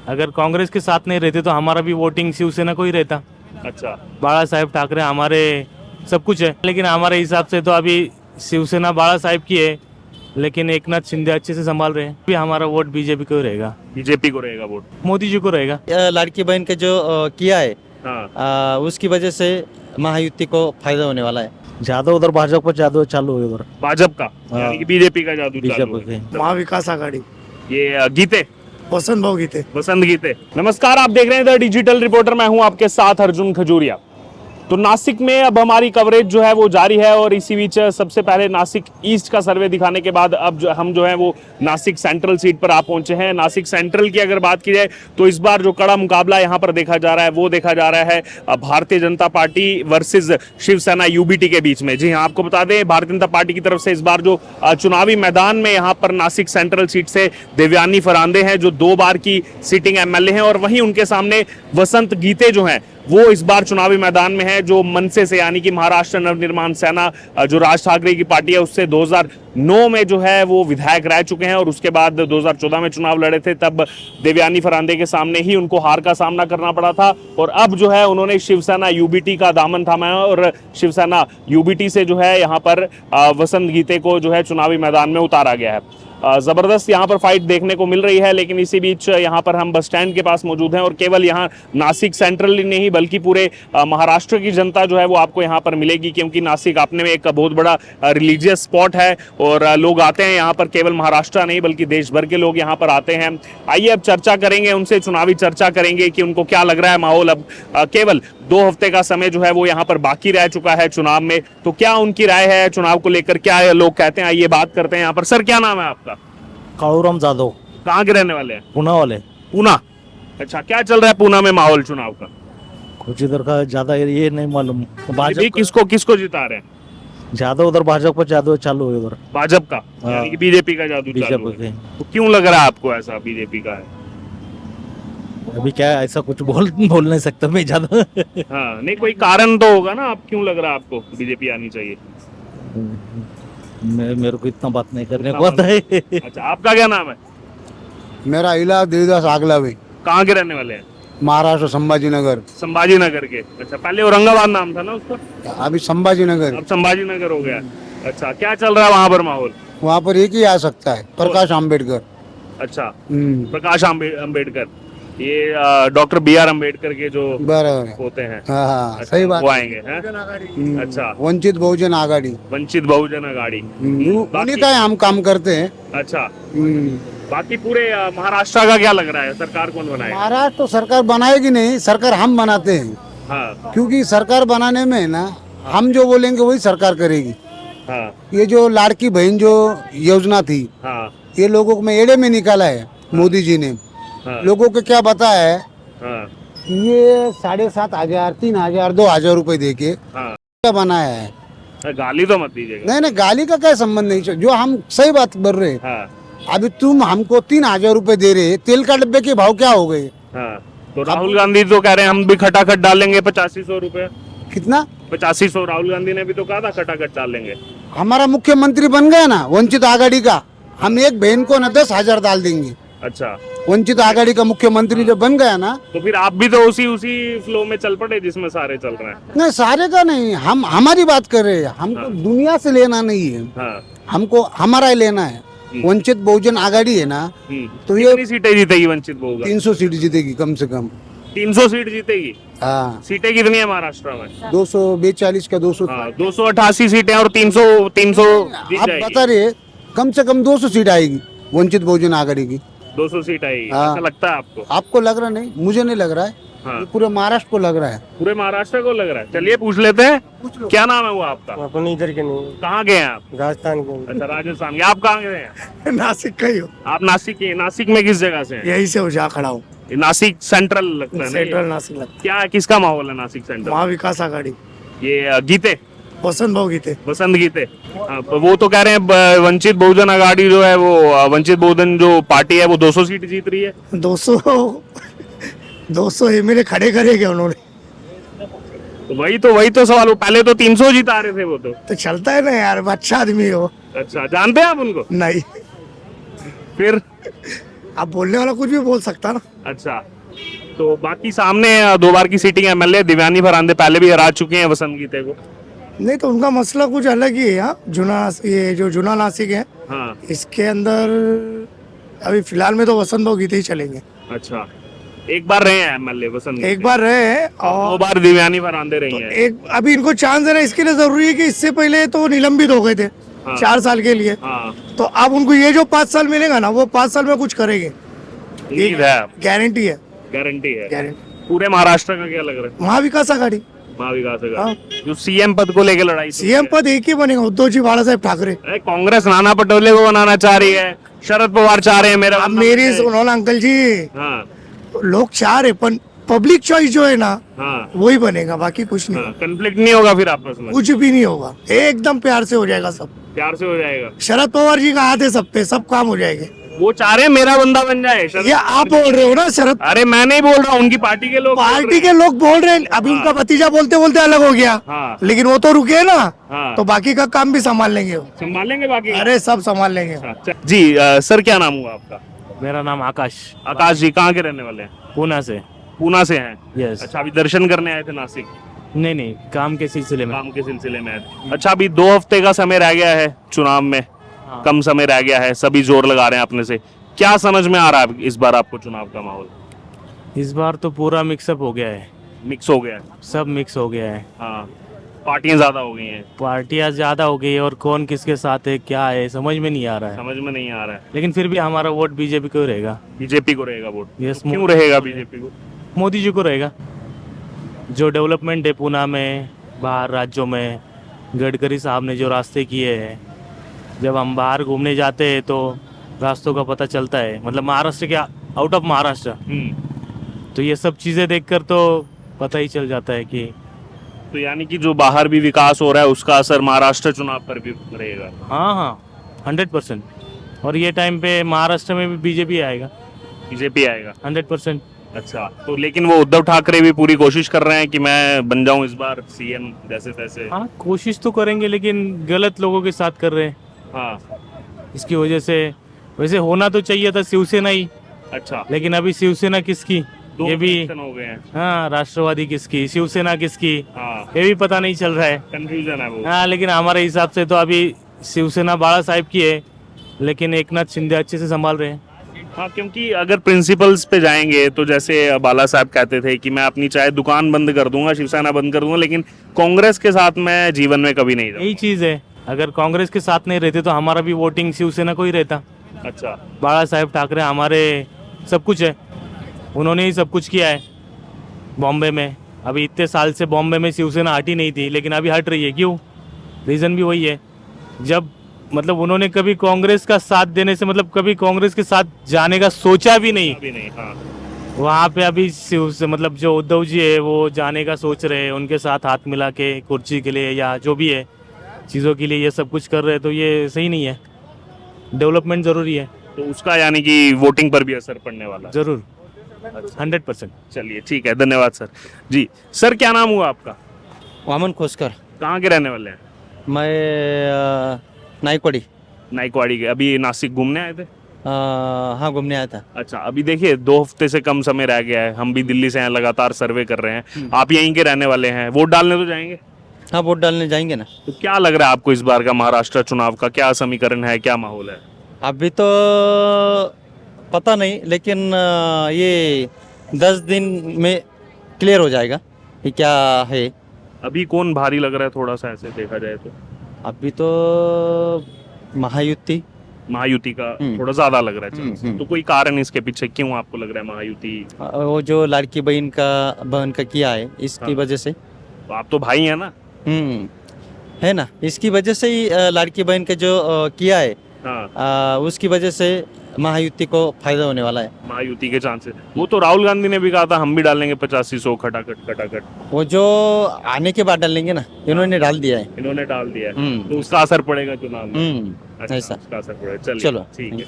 अगर कांग्रेस के साथ नहीं रहते तो हमारा भी वोटिंग शिवसेना को ही रहता। अच्छा, बाला साहेब ठाकरे हमारे सब कुछ है, लेकिन हमारे हिसाब से तो अभी शिवसेना बाला साहेब की है, लेकिन एकनाथ शिंदे अच्छे से संभाल रहे हैं। भी हमारा वोट बीजेपी को ही रहेगा, बीजेपी को रहेगा वोट। मोदी जी को रहेगा। लाड़की बहन के जो किया है हाँ, उसकी वजह से महायुति को फायदा होने वाला है। ज्यादा उधर भाजपा जादू चालू है उधर भाजपा का हाँ। यानी कि बीजेपी का जादू चालू बीजेपी है। के महाविकास आघाड़ी ये गीते वसंत भाऊ गीते। वसंत गीते। नमस्कार, आप देख रहे हैं द डिजिटल रिपोर्टर, मैं हूं आपके साथ अर्जुन खजूरिया। तो नासिक में अब हमारी कवरेज जो है वो जारी है और इसी बीच सबसे पहले नासिक ईस्ट का सर्वे दिखाने के बाद अब हम जो है वो नासिक सेंट्रल सीट पर आ पहुंचे हैं। नासिक सेंट्रल की अगर बात की जाए तो इस बार जो कड़ा मुकाबला यहां पर देखा जा रहा है वो देखा जा रहा है Bharatiya Janata party versus Shiv Sena UBT के बीच में। जी हाँ, आपको बता दें भारतीय जनता पार्टी की तरफ से इस बार जो चुनावी मैदान में यहाँ पर नासिक सेंट्रल सीट से देवयानी फरांदे हैं जो 2 बार की सिटिंग एमएलए हैं, और वहीं उनके सामने वसंत गीते जो हैं वो इस बार चुनावी मैदान में है, जो मनसे से यानी कि महाराष्ट्र नवनिर्माण सेना जो राज ठाकरे की पार्टी है उससे 2009 में जो है वो विधायक रह चुके हैं, और उसके बाद 2014 में चुनाव लड़े थे, तब देवयानी फरांदे के सामने ही उनको हार का सामना करना पड़ा था। और अब जो है उन्होंने शिवसेना यूबीटी का दामन थामा है और शिवसेना यूबीटी से जो है यहाँ पर वसंत गीते को जो है चुनावी मैदान में उतारा गया है। जबरदस्त यहाँ पर फाइट देखने को मिल रही है, लेकिन इसी बीच यहाँ पर हम बस स्टैंड के पास मौजूद हैं और केवल यहाँ नासिक सेंट्रल ही नहीं बल्कि पूरे महाराष्ट्र की जनता जो है वो आपको यहाँ पर मिलेगी, क्योंकि नासिक अपने में एक बहुत बड़ा रिलीजियस स्पॉट है और लोग आते हैं यहाँ पर, केवल महाराष्ट्र नहीं बल्कि देश भर के लोग यहाँ पर आते हैं। आइए अब चर्चा करेंगे उनसे, चुनावी चर्चा करेंगे कि उनको क्या लग रहा है माहौल। अब केवल 2 हफ्ते का समय जो है वो यहाँ पर बाकी रह चुका है चुनाव में, तो क्या उनकी राय है चुनाव को लेकर, क्या लोग कहते हैं, आइए बात करते हैं यहाँ पर। सर, क्या नाम है आपका? कालूराम जादव, कहाँ के रहने वाले हैं? पुणे वाले। पूना। अच्छा, क्या चल रहा है पूना में माहौल चुनाव का? कुछ इधर का ज्यादा ये नहीं मालूम। भी भाजपा किसको जिता रहे हैं? ज्यादा उधर भाजपा जादू चालू है उधर भाजपा का यानी कि बीजेपी का जादू चालू बीजेपी है। के। तो क्यों लग रहा है आपको ऐसा बीजेपी का है? अभी क्या है, ऐसा कुछ बोल नहीं सकता मैं ज्यादा। हाँ, नहीं कोई कारण तो होगा ना, आप क्यों लग रहा है आपको बीजेपी आनी चाहिए? मेरे को इतना बात नहीं करने को आता है। अच्छा, आपका क्या नाम है? मेरा इलाज देवदास आगलावी, कहाँ के रहने वाले हैं? महाराष्ट्र संभाजी नगर। संभाजी नगर के। अच्छा, पहले औरंगाबाद नाम था ना उसका, अभी संभाजी नगर। अब संभाजी नगर हो गया। अच्छा, क्या चल रहा है वहां पर माहौल? वहाँ पर एक ही आ सकता है, प्रकाश आम्बेडकर। अच्छा, प्रकाश अम्बेडकर, ये डॉक्टर BR अम्बेडकर के जो बराबर है। होते हैं। हाँ हाँ, अच्छा, सही बात। वो आएंगे हैं? अच्छा, वंचित बहुजन आघाड़ी, वंचित बहुजन आघाड़ी। उन्हीं का हम काम करते हैं। अच्छा, बाकी पूरे महाराष्ट्र का क्या लग रहा है, सरकार कौन बनाएगा? महाराष्ट्र तो सरकार बनाएगी नहीं, सरकार हम बनाते हैं, हाँ क्योंकि सरकार बनाने में ना हम जो बोलेंगे वही सरकार करेगी। हाँ ये जो लाड़की बहन जो योजना थी, हाँ ये लोगों को में एड़े में निकाला है मोदी जी ने। हाँ लोगों को क्या पता है, हाँ ये 7,500, 3,000, 2,000 रुपए दे के हाँ। क्या बनाया है। गाली तो मत दीजिएगा। नहीं नहीं, गाली का क्या संबंध नहीं, जो हम सही बात बोल रहे हैं। हाँ अभी तुम हमको 3,000 रुपए दे रहे, तेल का डब्बे के भाव क्या हो गए? हाँ, तो राहुल गांधी तो कह रहे हैं हम भी खटाखट डालेंगे 8500 रुपए। कितना? 8500। राहुल गांधी ने भी तो कहा था खटाखट डालेंगे। हमारा मुख्यमंत्री बन गया ना वंचित आघाड़ी का, हम एक बहन को ना 10,000 डाल देंगे। अच्छा, वंचित आघाड़ी का मुख्यमंत्री जब बन गया ना, तो फिर आप भी तो उसी फ्लो में चल पड़े जिसमें सारे चल रहे हैं। नहीं सारे का नहीं, हम हमारी बात कर रहे हैं। हमको दुनिया से लेना नहीं है, हाँ। हमको हमारा ही लेना है। वंचित बहुजन आघाड़ी है ना, तो ये कितनी सीटें जीतेगी वंचित बहुजन? 300 सीट जीतेगी कम से कम। 300 सीट जीतेगी। हाँ, सीटें कितनी है महाराष्ट्र में? 242 का 200। हाँ, 288 सीटें और 300 जीत आप जाएगी। बता रहे कम से कम 200 सीट आएगी वंचित बहुजन आघाड़ी की। 200 सीट आएगी, हाँ। ऐसा लगता है आपको? आपको लग रहा नहीं, मुझे नहीं लग रहा है। हाँ। ये पूरे महाराष्ट्र को लग रहा है। पूरे महाराष्ट्र को लग रहा है। चलिए पूछ लेते हैं, क्या नाम है वो आपका? अपन इधर के नहीं, कहाँ गए हैं आप? राजस्थान के। अच्छा, राजस्थान के। आप कहाँ गए हैं? नासिक का ही हो, आप नासिक के। नासिक में किस जगह से हैं? यही से हो जा खड़ा हूँ। ये नासिक सेंट्रल लगता है ना सेंट्रल ये? नासिक लगता क्या किसका माहौल है नासिक सेंट्रल? महाविकास आघाड़ी, ये गीते, वसंत भाऊ गीते। वसंत गीते। हाँ, तो वो तो कह रहे हैं वंचित बहुजन आघाड़ी जो है वो वंचित बहुजन जो पार्टी है वो 200 सीट जीत रही है। 200 एमएलए खड़े करेंगे उन्होंने, तो वही तो सवाल। वो पहले तो 300 जिता रहे थे वो तो चलता है ना यार, अच्छा आदमी हो। अच्छा, जानते हैं आप उनको? नहीं, फिर अब बोलने वाला कुछ भी बोल सकता ना। अच्छा, तो बाकी सामने 2 बार की सीटिंग एमएलए देवयानी फरांदे पहले भी हरा चुके हैं वसंत गीते को। नहीं तो उनका मसला कुछ अलग ही है। यहाँ ये जो जुना नासिक है, हाँ, इसके अंदर अभी फिलहाल में तो वसंत गीते ही चलेंगे। अच्छा, एक बार रहे हैं एमएलए वसंत एक बार रहे हैं 2 और बार देवयानी फरांदे रही हैं। एक अभी इनको चांस देना इसके लिए जरूरी है कि इससे पहले तो निलंबित हो गए थे 4 साल के लिए। हाँ, तो अब उनको ये जो 5 साल मिलेगा ना, वो 5 साल में कुछ करेंगे, उम्मीद है, गारंटी है। गारंटी है। गारंटी। पूरे महाराष्ट्र का क्या लग रहा है? महाविकास आघाड़ी, महाविकास हाँ। आघाड़ी जो सीएम पद को लेकर लड़ाई चल रही सीएम पद एक ही बनेगा, उद्धव जी बाला साहेब ठाकरे। है। कांग्रेस नाना पटोले को बनाना चाह रही है, शरद पवार चाह रहे हैं मेरा अब बनना मेरी है। सुनो ना अंकल जी, हाँ, लोग चाह रहे पर पब्लिक चॉइस जो है ना, हाँ, वही बनेगा, बाकी कुछ नहीं। हाँ, कंफ्लिक्ट नहीं होगा फिर आपस में, कुछ भी नहीं होगा, एकदम प्यार से हो जाएगा सब। प्यार से हो जाएगा। शरद पवार जी का हाथ है सब पे, सब काम हो जाएंगे। वो चाह रहे हैं मेरा बंदा बन जाए शरद ये आप बोल रहे हो ना शरद, अरे मैं नहीं बोल रहा हूँ, उनकी पार्टी के लोग बोल पार्टी रहे के लोग बोल रहे हैं। अभी उनका भतीजा बोलते बोलते अलग हो गया, हाँ। लेकिन वो तो रुके ना, हाँ। तो बाकी का काम भी संभाल लेंगे वो। हैं। संभालेंगे बाकी का? अरे सब संभाल लेंगे। अच्छा, जी सर क्या नाम हुआ आपका? मेरा नाम आकाश, आकाश जी, कहाँ के रहने वाले हैं? पूना से। पूना से हैं। यस। अच्छा, अभी दर्शन करने आए थे नासिक? नहीं नहीं, काम के सिलसिले में। काम के सिलसिले में आए थे। अच्छा, अभी 2 हफ्ते का समय रह गया है चुनाव में, हाँ। कम समय रह गया है, सभी जोर लगा रहे हैं अपने से। क्या समझ में आ रहा है इस बार आपको चुनाव का माहौल? इस बार तो पूरा मिक्सअप हो गया है, मिक्स हो गया है। सब मिक्स हो गया है। हाँ, पार्टियां ज्यादा हो गई हैं, पार्टियां ज्यादा हो गई है और कौन किसके साथ है क्या है समझ में नहीं आ रहा है। समझ में नहीं आ रहा है। लेकिन फिर भी हमारा वोट बीजेपी को रहेगा। बीजेपी को रहेगा वोट? यस, तो क्यों रहेगा बीजेपी को? मोदी जी को रहेगा। जो डेवलपमेंट है पूना में, बाहर राज्यों में, गडकरी साहब ने जो रास्ते किए हैं, जब हम बाहर घूमने जाते हैं तो रास्तों का पता चलता है, मतलब महाराष्ट्र के आउट ऑफ महाराष्ट्र, तो ये सब चीज़ें देखकर तो पता ही चल जाता है कि तो यानी कि जो बाहर भी विकास हो रहा है उसका असर महाराष्ट्र चुनाव पर भी रहेगा? हाँ हाँ 100%। और ये टाइम पे महाराष्ट्र में भी बीजेपी आएगा, बीजेपी आएगा 100%। अच्छा, तो लेकिन वो उद्धव ठाकरे भी पूरी कोशिश कर रहे हैं कि मैं बन जाऊं इस बार सीएम जैसे तैसे। हाँ कोशिश तो करेंगे, लेकिन गलत लोगों के साथ कर रहे हैं। हाँ, इसकी वजह से वैसे होना तो चाहिए था शिवसेना ही, अच्छा, लेकिन अभी शिवसेना किसकी, 2 ये भी election हो गए हैं। हाँ, राष्ट्रवादी किसकी, शिवसेना किसकी, हाँ, ये भी पता नहीं चल रहा है। कंफ्यूजन है वो। हाँ, लेकिन हमारे हिसाब से तो अभी शिवसेना बाला साहेब की है, लेकिन एकनाथ शिंदे अच्छे से संभाल रहे हैं। हाँ, क्योंकि अगर प्रिंसिपल्स पे जाएंगे तो जैसे बाला साहब कहते थे कि मैं अपनी चाहे दुकान बंद कर दूंगा, शिवसेना बंद कर दूंगा, लेकिन कांग्रेस के साथ मैं जीवन में कभी नहीं यही जाऊंगा। चीज़ है, अगर कांग्रेस के साथ नहीं रहते तो हमारा भी वोटिंग शिवसेना को ही रहता। अच्छा, बाला साहेब ठाकरे हमारे सब कुछ है, उन्होंने ही सब कुछ किया है बॉम्बे में। अभी इतने साल से बॉम्बे में शिवसेना हटी नहीं थी, लेकिन अभी हट रही है। क्यों? रीज़न भी वही है, जब मतलब उन्होंने कभी कांग्रेस का साथ देने से, मतलब कभी कांग्रेस के साथ जाने का सोचा भी नहीं। अभी नहीं। हाँ, वहाँ पे अभी शिव से मतलब जो उद्धव जी है वो जाने का सोच रहे हैं, उनके साथ हाथ मिला के कुर्सी के लिए या जो भी है चीज़ों के लिए ये सब कुछ कर रहे हैं, तो ये सही नहीं है। डेवलपमेंट ज़रूरी है, तो उसका यानी कि वोटिंग पर भी असर पड़ने वाला है। ज़रूर 100%। चलिए ठीक है, धन्यवाद सर। जी सर, क्या नाम हुआ आपका? वामन खोसकर। कहाँ के रहने वाले हैं? मैं नाइकवाड़ी, नाइकवाड़ी के। अभी नासिक घूमने आए थे? हाँ घूमने आया था। अच्छा, अभी देखिए 2 हफ्ते से कम समय रह गया है, हम भी दिल्ली से हैं, लगातार सर्वे कर रहे हैं। आप यहीं के रहने वाले हैं, वोट डालने तो जाएंगे? हाँ वोट डालने जाएंगे ना। तो क्या लग रहा है आपको इस बार का महाराष्ट्र चुनाव का क्या समीकरण है, क्या माहौल है? अभी तो पता नहीं, लेकिन ये 10 दिन में क्लियर हो जाएगा कि क्या है। अभी कौन भारी लग रहा है थोड़ा सा ऐसे देखा जाए तो? अभी तो महायुति। महायुति का थोड़ा ज्यादा लग रहा है chance। तो कोई कारण इसके पीछे क्यों आपको लग रहा है महायुति? वो जो लड़की बहन का किया है, इसकी हाँ। वजह से। तो आप तो भाई हैं ना? है ना, इसकी वजह से ही लड़की बहन का जो किया है, हाँ, उसकी वजह से महायुति को फायदा होने वाला है। महायुति के चांसेस। वो तो राहुल गांधी ने भी कहा था हम भी डालेंगे 85-100 खटाखट खटाखट। वो जो आने के बाद डालेंगे ना, इन्होंने डाल दिया है। इन्होंने डाल दिया है, तो उसका असर पड़ेगा चुनाव में। अच्छा, ऐसा। उसका असर पड़ेगा। चलिए चलो। ठीक है।